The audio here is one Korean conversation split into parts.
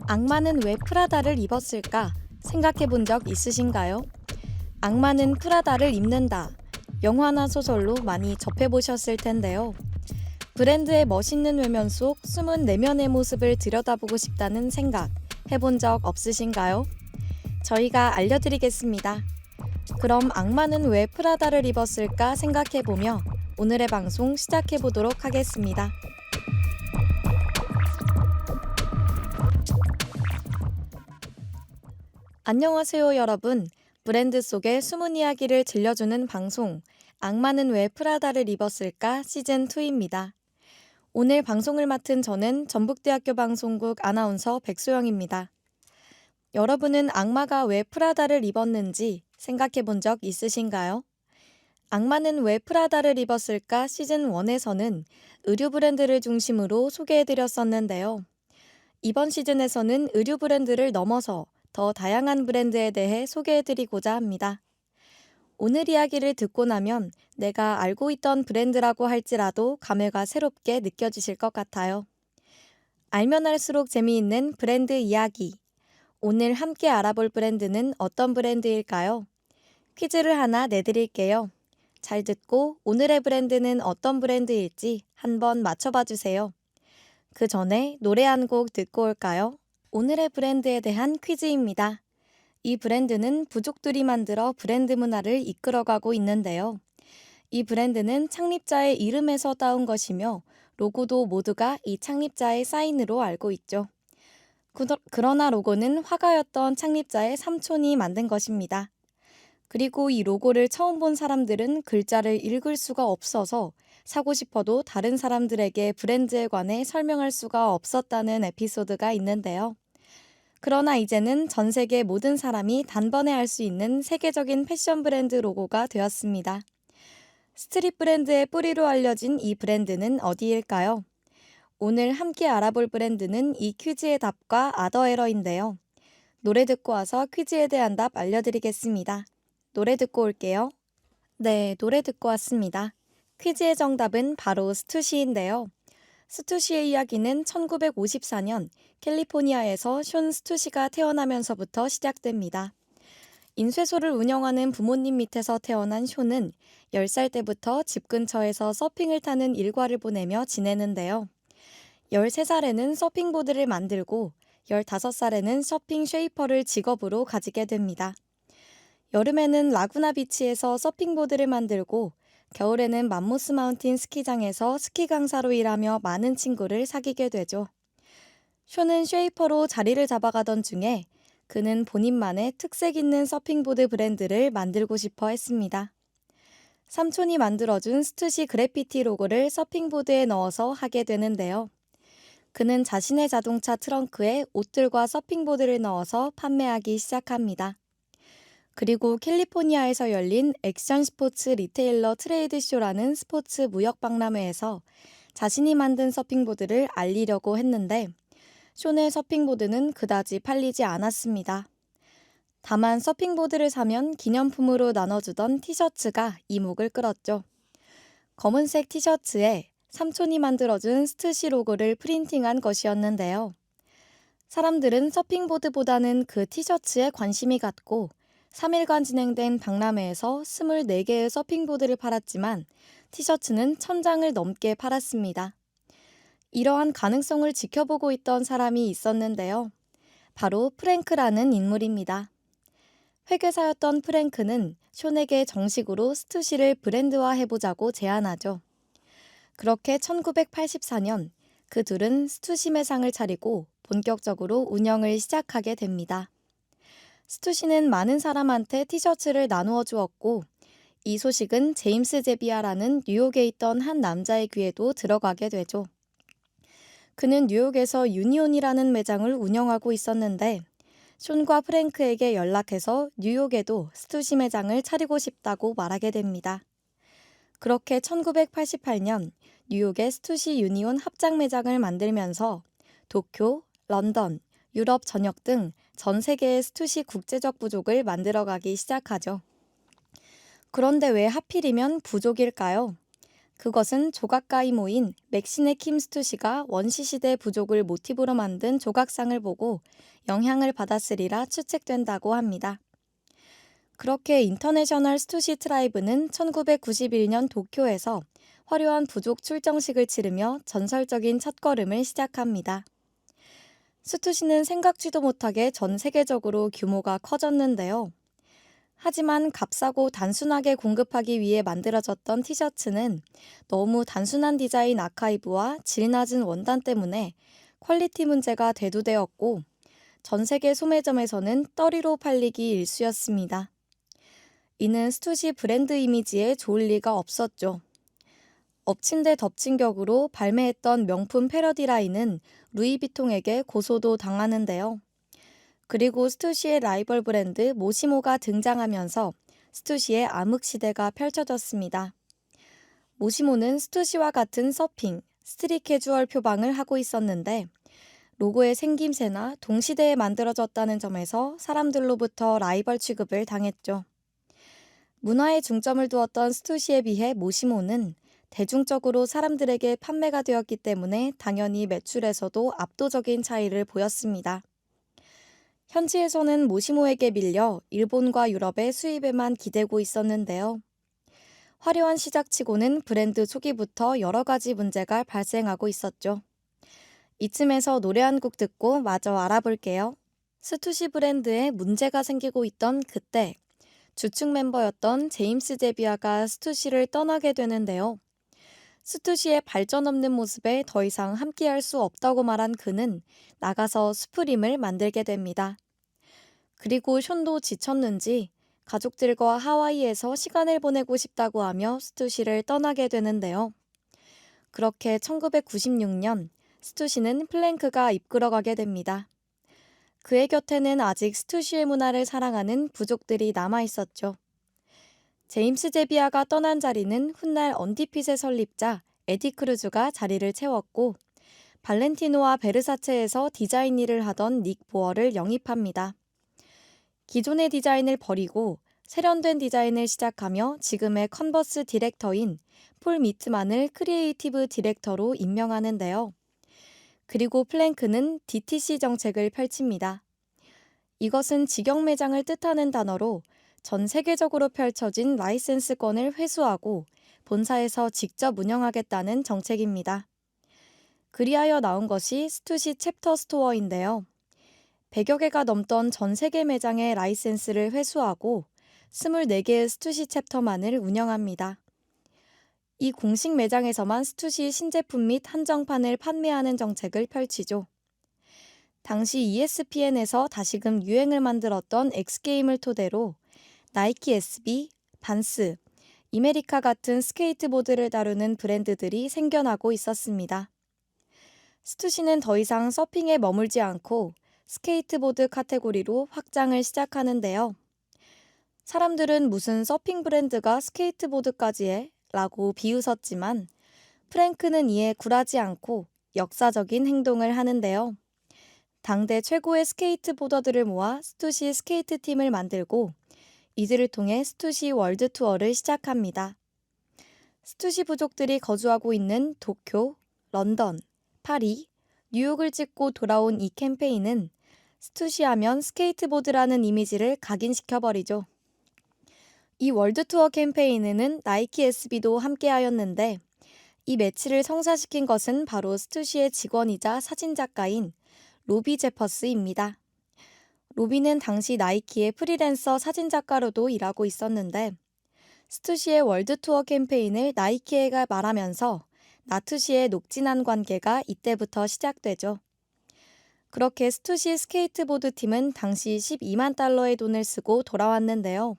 악마는 왜 프라다를 입었을까 생각해 본 적 있으신가요? 악마는 프라다를 입는다. 영화나 소설로 많이 접해보셨을 텐데요. 브랜드의 멋있는 외면 속 숨은 내면의 모습을 들여다보고 싶다는 생각 해본 적 없으신가요? 저희가 알려드리겠습니다. 그럼 악마는 왜 프라다를 입었을까 생각해보며 오늘의 방송 시작해보도록 하겠습니다. 안녕하세요, 여러분. 브랜드 속의 숨은 이야기를 들려주는 방송 악마는 왜 프라다를 입었을까 시즌2입니다. 오늘 방송을 맡은 저는 전북대학교 방송국 아나운서 백소영입니다. 여러분은 악마가 왜 프라다를 입었는지 생각해 본 적 있으신가요? 악마는 왜 프라다를 입었을까 시즌1에서는 의류 브랜드를 중심으로 소개해드렸었는데요. 이번 시즌에서는 의류 브랜드를 넘어서 더 다양한 브랜드에 대해 소개해드리고자 합니다. 오늘 이야기를 듣고 나면 내가 알고 있던 브랜드라고 할지라도 감회가 새롭게 느껴지실 것 같아요. 알면 알수록 재미있는 브랜드 이야기. 오늘 함께 알아볼 브랜드는 어떤 브랜드일까요? 퀴즈를 하나 내드릴게요. 잘 듣고 오늘의 브랜드는 어떤 브랜드일지 한번 맞춰봐 주세요. 그 전에 노래 한 곡 듣고 올까요? 오늘의 브랜드에 대한 퀴즈입니다. 이 브랜드는 부족들이 만들어 브랜드 문화를 이끌어가고 있는데요. 이 브랜드는 창립자의 이름에서 따온 것이며 로고도 모두가 이 창립자의 사인으로 알고 있죠. 그러나 로고는 화가였던 창립자의 삼촌이 만든 것입니다. 그리고 이 로고를 처음 본 사람들은 글자를 읽을 수가 없어서 사고 싶어도 다른 사람들에게 브랜드에 관해 설명할 수가 없었다는 에피소드가 있는데요. 그러나 이제는 전 세계 모든 사람이 단번에 알 수 있는 세계적인 패션 브랜드 로고가 되었습니다. 스트릿 브랜드의 뿌리로 알려진 이 브랜드는 어디일까요? 오늘 함께 알아볼 브랜드는 이 퀴즈의 답과 아더에러인데요. 노래 듣고 와서 퀴즈에 대한 답 알려드리겠습니다. 노래 듣고 올게요. 네, 노래 듣고 왔습니다. 퀴즈의 정답은 바로 스투시인데요. 스투시의 이야기는 1954년 캘리포니아에서 숀 스투시가 태어나면서부터 시작됩니다. 인쇄소를 운영하는 부모님 밑에서 태어난 숀은 10살 때부터 집 근처에서 서핑을 타는 일과를 보내며 지내는데요. 13살에는 서핑보드를 만들고 15살에는 서핑 쉐이퍼를 직업으로 가지게 됩니다. 여름에는 라구나 비치에서 서핑보드를 만들고 겨울에는 맘모스 마운틴 스키장에서 스키 강사로 일하며 많은 친구를 사귀게 되죠. 숀은 쉐이퍼로 자리를 잡아가던 중에 그는 본인만의 특색 있는 서핑보드 브랜드를 만들고 싶어 했습니다. 삼촌이 만들어준 스투시 그래피티 로고를 서핑보드에 넣어서 하게 되는데요. 그는 자신의 자동차 트렁크에 옷들과 서핑보드를 넣어서 판매하기 시작합니다. 그리고 캘리포니아에서 열린 액션 스포츠 리테일러 트레이드쇼라는 스포츠 무역 박람회에서 자신이 만든 서핑보드를 알리려고 했는데 숀의 서핑보드는 그다지 팔리지 않았습니다. 다만 서핑보드를 사면 기념품으로 나눠주던 티셔츠가 이목을 끌었죠. 검은색 티셔츠에 삼촌이 만들어준 스투시 로고를 프린팅한 것이었는데요. 사람들은 서핑보드보다는 그 티셔츠에 관심이 갔고 3일간 진행된 박람회에서 24개의 서핑보드를 팔았지만 티셔츠는 1000장을 넘게 팔았습니다. 이러한 가능성을 지켜보고 있던 사람이 있었는데요. 바로 프랭크라는 인물입니다. 회계사였던 프랭크는 숀에게 정식으로 스투시를 브랜드화해보자고 제안하죠. 그렇게 1984년 그 둘은 스투시 매상을 차리고 본격적으로 운영을 시작하게 됩니다. 스투시는 많은 사람한테 티셔츠를 나누어 주었고 이 소식은 제임스 제비아라는 뉴욕에 있던 한 남자의 귀에도 들어가게 되죠. 그는 뉴욕에서 유니온이라는 매장을 운영하고 있었는데 숀과 프랭크에게 연락해서 뉴욕에도 스투시 매장을 차리고 싶다고 말하게 됩니다. 그렇게 1988년 뉴욕에 스투시 유니온 합작 매장을 만들면서 도쿄, 런던, 유럽 전역 등 전 세계의 스투시 국제적 부족을 만들어가기 시작하죠. 그런데 왜 하필이면 부족일까요? 그것은 조각가의 모인 맥시네 킴 스투시가 원시시대 부족을 모티브로 만든 조각상을 보고 영향을 받았으리라 추측된다고 합니다. 그렇게 인터내셔널 스투시 트라이브는 1991년 도쿄에서 화려한 부족 출정식을 치르며 전설적인 첫걸음을 시작합니다. 스투시는 생각지도 못하게 전 세계적으로 규모가 커졌는데요. 하지만 값싸고 단순하게 공급하기 위해 만들어졌던 티셔츠는 너무 단순한 디자인 아카이브와 질 낮은 원단 때문에 퀄리티 문제가 대두되었고 전 세계 소매점에서는 떨이로 팔리기 일쑤였습니다. 이는 스투시 브랜드 이미지에 좋을 리가 없었죠. 엎친 데 덮친 격으로 발매했던 명품 패러디 라인은 루이비통에게 고소도 당하는데요. 그리고 스투시의 라이벌 브랜드 모시모가 등장하면서 스투시의 암흑 시대가 펼쳐졌습니다. 모시모는 스투시와 같은 서핑, 스트릿 캐주얼 표방을 하고 있었는데 로고의 생김새나 동시대에 만들어졌다는 점에서 사람들로부터 라이벌 취급을 당했죠. 문화에 중점을 두었던 스투시에 비해 모시모는 대중적으로 사람들에게 판매가 되었기 때문에 당연히 매출에서도 압도적인 차이를 보였습니다. 현지에서는 모시모에게 밀려 일본과 유럽의 수입에만 기대고 있었는데요. 화려한 시작치고는 브랜드 초기부터 여러 가지 문제가 발생하고 있었죠. 이쯤에서 노래 한 곡 듣고 마저 알아볼게요. 스투시 브랜드에 문제가 생기고 있던 그때 주축 멤버였던 제임스 제비아가 스투시를 떠나게 되는데요. 스투시의 발전 없는 모습에 더 이상 함께할 수 없다고 말한 그는 나가서 수프림을 만들게 됩니다. 그리고 션도 지쳤는지 가족들과 하와이에서 시간을 보내고 싶다고 하며 스투시를 떠나게 되는데요. 그렇게 1996년 스투시는 플랭크가 이끌어가게 됩니다. 그의 곁에는 아직 스투시의 문화를 사랑하는 부족들이 남아있었죠. 제임스 제비아가 떠난 자리는 훗날 언디핏의 설립자 에디 크루즈가 자리를 채웠고 발렌티노와 베르사체에서 디자인 일을 하던 닉 보어를 영입합니다. 기존의 디자인을 버리고 세련된 디자인을 시작하며 지금의 컨버스 디렉터인 폴 미트만을 크리에이티브 디렉터로 임명하는데요. 그리고 플랭크는 DTC 정책을 펼칩니다. 이것은 직영 매장을 뜻하는 단어로 전 세계적으로 펼쳐진 라이센스권을 회수하고 본사에서 직접 운영하겠다는 정책입니다. 그리하여 나온 것이 스투시 챕터 스토어인데요. 100여 개가 넘던 전 세계 매장의 라이센스를 회수하고 24개의 스투시 챕터만을 운영합니다. 이 공식 매장에서만 스투시 신제품 및 한정판을 판매하는 정책을 펼치죠. 당시 ESPN에서 다시금 유행을 만들었던 엑스게임을 토대로 나이키 SB, 반스, 이메리카 같은 스케이트보드를 다루는 브랜드들이 생겨나고 있었습니다. 스투시는 더 이상 서핑에 머물지 않고 스케이트보드 카테고리로 확장을 시작하는데요. 사람들은 무슨 서핑 브랜드가 스케이트보드까지 해? 라고 비웃었지만 프랭크는 이에 굴하지 않고 역사적인 행동을 하는데요. 당대 최고의 스케이트보더들을 모아 스투시 스케이트 팀을 만들고 이들을 통해 스투시 월드 투어를 시작합니다. 스투시 부족들이 거주하고 있는 도쿄, 런던, 파리, 뉴욕을 찍고 돌아온 이 캠페인은 스투시 하면 스케이트보드라는 이미지를 각인시켜버리죠. 이 월드투어 캠페인에는 나이키 SB도 함께하였는데 이 매치를 성사시킨 것은 바로 스투시의 직원이자 사진작가인 로비 제퍼스입니다. 로비는 당시 나이키의 프리랜서 사진작가로도 일하고 있었는데 스투시의 월드투어 캠페인을 나이키에가 말하면서 나투시의 녹진한 관계가 이때부터 시작되죠. 그렇게 스투시 스케이트보드 팀은 당시 12만 달러의 돈을 쓰고 돌아왔는데요.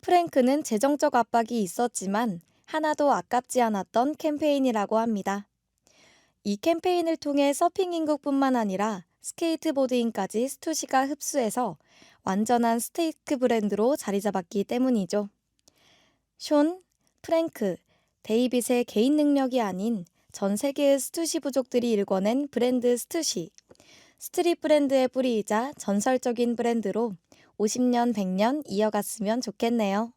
프랭크는 재정적 압박이 있었지만 하나도 아깝지 않았던 캠페인이라고 합니다. 이 캠페인을 통해 서핑 인구뿐만 아니라 스케이트보드인까지 스투시가 흡수해서 완전한 스테이크 브랜드로 자리 잡았기 때문이죠. 숀, 프랭크, 데이빗의 개인 능력이 아닌 전 세계의 스투시 부족들이 일궈낸 브랜드 스투시. 스트릿 브랜드의 뿌리이자 전설적인 브랜드로 50년, 100년 이어갔으면 좋겠네요.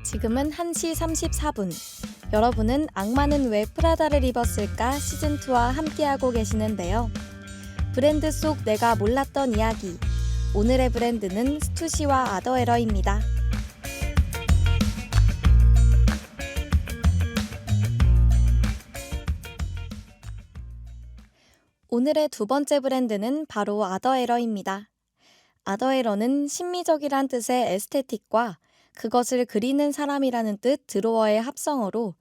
지금은 1시 34분. 여러분은 악마는 왜 프라다를 입었을까 시즌2와 함께하고 계시는데요. 브랜드 속 내가 몰랐던 이야기. 오늘의 브랜드는 스투시와 아더에러입니다. 오늘의 두 번째 브랜드는 바로 아더에러입니다. 아더에러는 심미적이란 뜻의 에스테틱과 그것을 그리는 사람이라는 뜻 드로어의 합성어로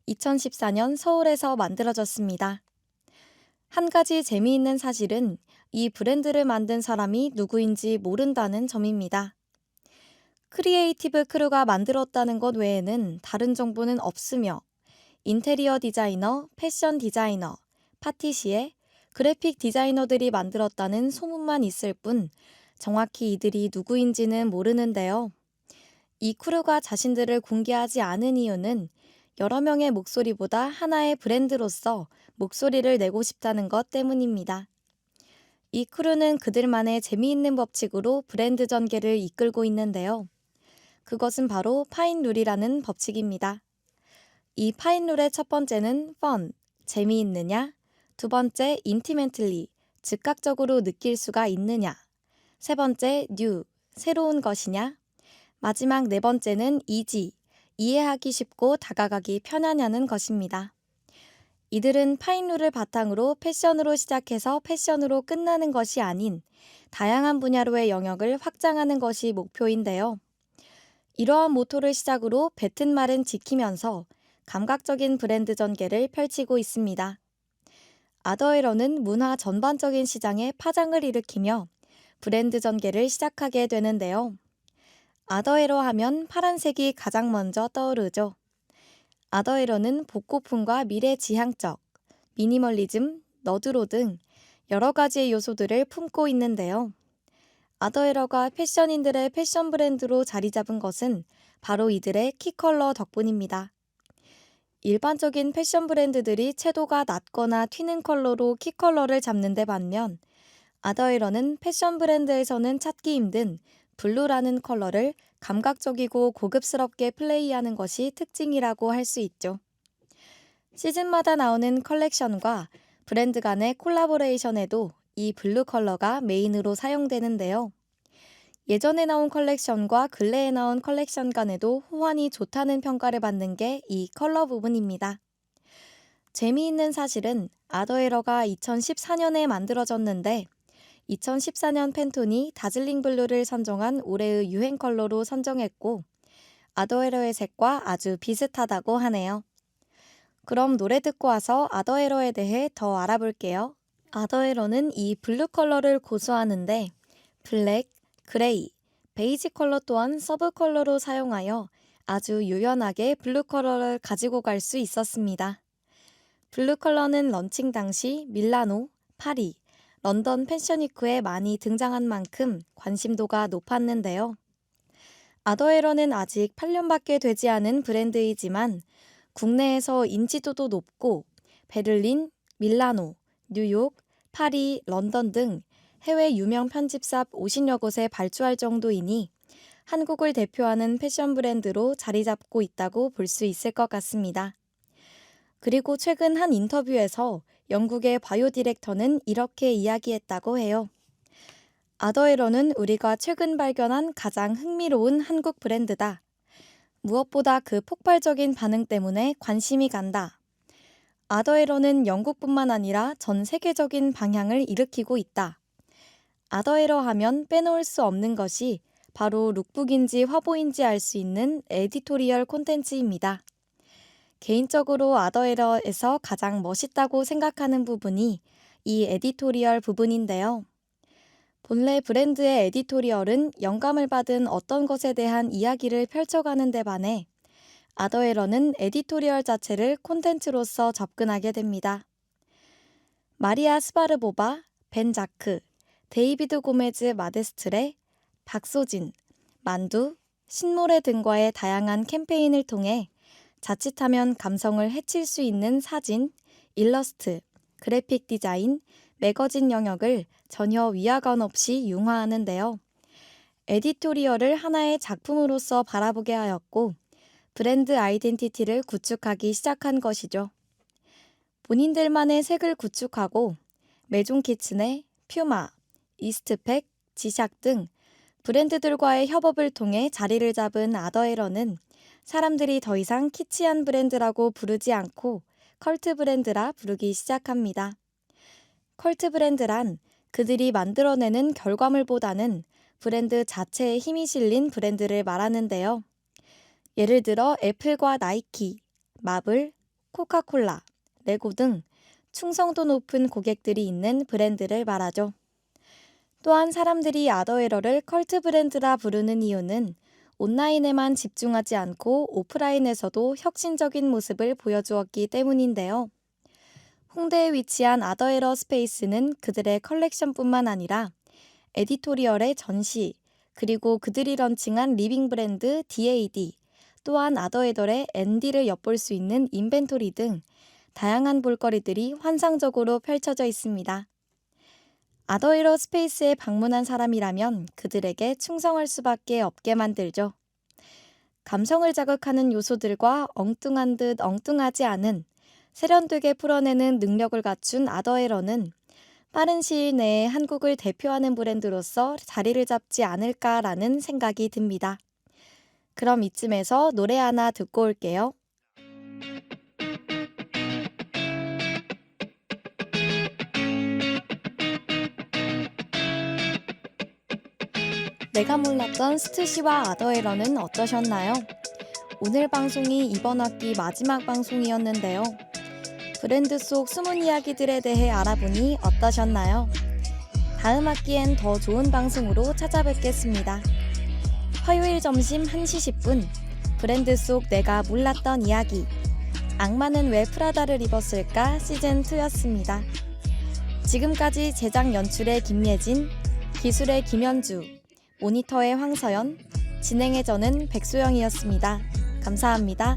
2014년 서울에서 만들어졌습니다. 한 가지 재미있는 사실은 이 브랜드를 만든 사람이 누구인지 모른다는 점입니다. 크리에이티브 크루가 만들었다는 것 외에는 다른 정보는 없으며 인테리어 디자이너, 패션 디자이너, 파티시에, 그래픽 디자이너들이 만들었다는 소문만 있을 뿐 정확히 이들이 누구인지는 모르는데요. 이 크루가 자신들을 공개하지 않은 이유는 여러 명의 목소리보다 하나의 브랜드로서 목소리를 내고 싶다는 것 때문입니다. 이 크루는 그들만의 재미있는 법칙으로 브랜드 전개를 이끌고 있는데요. 그것은 바로 파인룰이라는 법칙입니다. 이 파인룰의 첫 번째는 fun, 재미있느냐, 두 번째 intimately, 즉각적으로 느낄 수가 있느냐, 세 번째 new, 새로운 것이냐, 마지막 네 번째는 easy, 이해하기 쉽고 다가가기 편하냐는 것입니다. 이들은 파인룰을 바탕으로 패션으로 시작해서 패션으로 끝나는 것이 아닌 다양한 분야로의 영역을 확장하는 것이 목표인데요. 이러한 모토를 시작으로 뱉은 말은 지키면서 감각적인 브랜드 전개를 펼치고 있습니다. 아더에러는 문화 전반적인 시장에 파장을 일으키며 브랜드 전개를 시작하게 되는데요. 아더에러 하면 파란색이 가장 먼저 떠오르죠. 아더에러는 복고풍과 미래지향적, 미니멀리즘, 너드로 등 여러 가지의 요소들을 품고 있는데요. 아더에러가 패션인들의 패션 브랜드로 자리 잡은 것은 바로 이들의 키컬러 덕분입니다. 일반적인 패션 브랜드들이 채도가 낮거나 튀는 컬러로 키컬러를 잡는 데 반면 아더에러는 패션 브랜드에서는 찾기 힘든 블루라는 컬러를 감각적이고 고급스럽게 플레이하는 것이 특징이라고 할 수 있죠. 시즌마다 나오는 컬렉션과 브랜드 간의 콜라보레이션에도 이 블루 컬러가 메인으로 사용되는데요. 예전에 나온 컬렉션과 근래에 나온 컬렉션 간에도 호환이 좋다는 평가를 받는 게 이 컬러 부분입니다. 재미있는 사실은 아더에러가 2014년에 만들어졌는데 2014년 팬톤이 다즐링 블루를 선정한 올해의 유행 컬러로 선정했고 아더에러의 색과 아주 비슷하다고 하네요. 그럼 노래 듣고 와서 아더에러에 대해 더 알아볼게요. 아더에러는 이 블루 컬러를 고수하는데 블랙, 그레이, 베이지 컬러 또한 서브 컬러로 사용하여 아주 유연하게 블루 컬러를 가지고 갈 수 있었습니다. 블루 컬러는 런칭 당시 밀라노, 파리, 런던 패션위크에 많이 등장한 만큼 관심도가 높았는데요. 아더에러는 아직 8년밖에 되지 않은 브랜드이지만 국내에서 인지도도 높고 베를린, 밀라노, 뉴욕, 파리, 런던 등 해외 유명 편집샵 50여 곳에 발주할 정도이니 한국을 대표하는 패션 브랜드로 자리 잡고 있다고 볼 수 있을 것 같습니다. 그리고 최근 한 인터뷰에서 영국의 바이오 디렉터는 이렇게 이야기했다고 해요. 아더에러는 우리가 최근 발견한 가장 흥미로운 한국 브랜드다. 무엇보다 그 폭발적인 반응 때문에 관심이 간다. 아더에러는 영국뿐만 아니라 전 세계적인 방향을 일으키고 있다. 아더에러 하면 빼놓을 수 없는 것이 바로 룩북인지 화보인지 알 수 있는 에디토리얼 콘텐츠입니다. 개인적으로 아더에러에서 가장 멋있다고 생각하는 부분이 이 에디토리얼 부분인데요. 본래 브랜드의 에디토리얼은 영감을 받은 어떤 것에 대한 이야기를 펼쳐가는 데 반해 아더에러는 에디토리얼 자체를 콘텐츠로서 접근하게 됩니다. 마리아 스바르보바, 벤 자크, 데이비드 고메즈 마데스트레, 박소진, 만두, 신모레 등과의 다양한 캠페인을 통해 자칫하면 감성을 해칠 수 있는 사진, 일러스트, 그래픽 디자인, 매거진 영역을 전혀 위화감 없이 융화하는데요. 에디토리얼을 하나의 작품으로서 바라보게 하였고 브랜드 아이덴티티를 구축하기 시작한 것이죠. 본인들만의 색을 구축하고 메종 키친의 퓨마, 이스트팩, 지샥 등 브랜드들과의 협업을 통해 자리를 잡은 아더에러는 사람들이 더 이상 키치한 브랜드라고 부르지 않고 컬트 브랜드라 부르기 시작합니다. 컬트 브랜드란 그들이 만들어내는 결과물보다는 브랜드 자체에 힘이 실린 브랜드를 말하는데요. 예를 들어 애플과 나이키, 마블, 코카콜라, 레고 등 충성도 높은 고객들이 있는 브랜드를 말하죠. 또한 사람들이 아더에러를 컬트 브랜드라 부르는 이유는 온라인에만 집중하지 않고 오프라인에서도 혁신적인 모습을 보여주었기 때문인데요. 홍대에 위치한 아더에러 스페이스는 그들의 컬렉션뿐만 아니라 에디토리얼의 전시, 그리고 그들이 런칭한 리빙 브랜드 DAD, 또한 아더에러의 ND를 엿볼 수 있는 인벤토리 등 다양한 볼거리들이 환상적으로 펼쳐져 있습니다. 아더에러 스페이스에 방문한 사람이라면 그들에게 충성할 수밖에 없게 만들죠. 감성을 자극하는 요소들과 엉뚱한 듯 엉뚱하지 않은 세련되게 풀어내는 능력을 갖춘 아더에러는 빠른 시일 내에 한국을 대표하는 브랜드로서 자리를 잡지 않을까라는 생각이 듭니다. 그럼 이쯤에서 노래 하나 듣고 올게요. 내가 몰랐던 스투시와 아더에러는 어떠셨나요? 오늘 방송이 이번 학기 마지막 방송이었는데요. 브랜드 속 숨은 이야기들에 대해 알아보니 어떠셨나요? 다음 학기엔 더 좋은 방송으로 찾아뵙겠습니다. 화요일 점심 1시 10분 브랜드 속 내가 몰랐던 이야기 악마는 왜 프라다를 입었을까 시즌2였습니다. 지금까지 제작 연출의 김예진, 기술의 김현주, 모니터의 황서연, 진행의 저는 백소영이었습니다. 감사합니다.